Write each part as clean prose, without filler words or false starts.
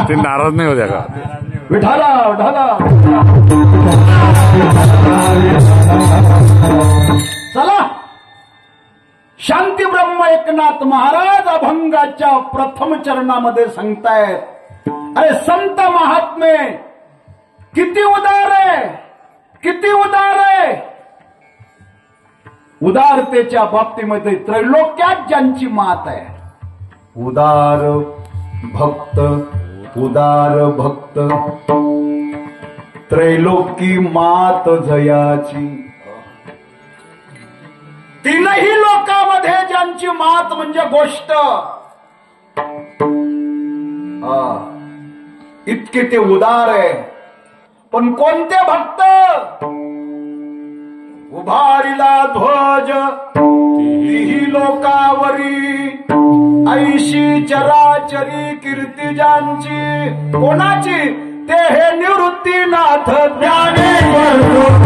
ते नाराज नाही होत्या का? विठाला विठाला चला. शांती ब्रह्म एकनाथ महाराज अभंगाच्या प्रथम चरणामध्ये सांगतायत, अरे संत महात्मे किती उदार आहे, किती उदार आहे. उदारतेच्या बाबतीमध्ये त्रैलोक्यात ज्यांची मात आहे. उदार भक्त, उदार भक्त त्रैलोकी मात जयाची. तीनही लोकांमध्ये ज्यांची मात म्हणजे गोष्ट, इतके ते उदार आहे. पण कोणते भक्त? उभारिला ध्वज तीही लोकावरी, ऐशी चराचरी कीर्ती ज्यांची. कोणाची? ते हे निवृत्तीनाथ ज्ञानेश्वर.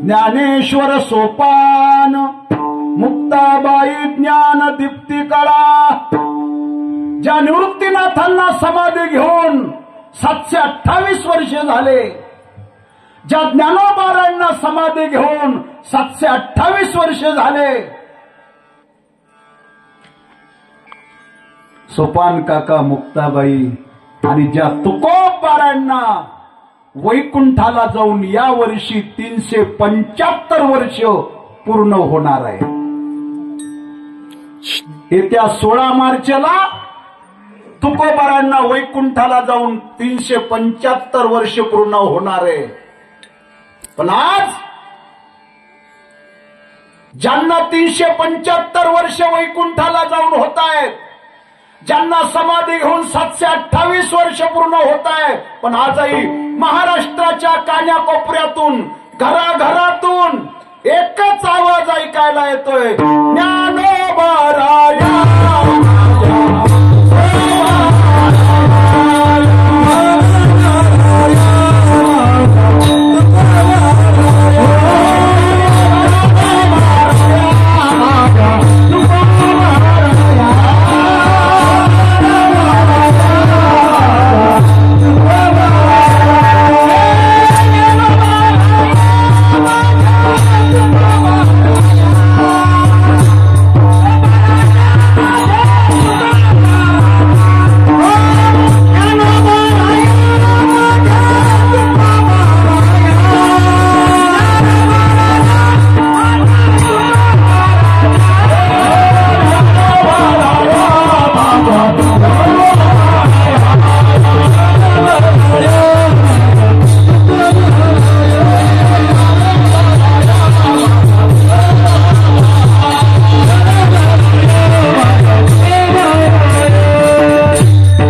ज्ञानेश्वर सोपान मुक्ताबाई ज्ञान दीप्ती कळा. ज्या निवृत्तीनाथांना समाधी घेऊन 728 वर्षे झाले, ज्या ज्ञानोबारांना समाधी घेऊन 728 वर्षे झाले, सोपान काका मुक्ताबाई आणि ज्या तुकोबारांना वैकुंठाला जाऊन या वर्षी 375 वर्ष पूर्ण होणार आहे. येत्या 16 मार्चला तुकोबारांना वैकुंठाला जाऊन 375 वर्ष पूर्ण होणार आहे. पण आज ज्यांना 375 वर्ष वैकुंठाला जाऊन होत आहेत, ज्यांना समाधी घेऊन 728 वर्ष पूर्ण होत आहे, पण आजही महाराष्ट्राच्या कान्याकोपऱ्यातून घराघरातून एकच आवाज ऐकायला येतोय, ज्ञानोबा राया.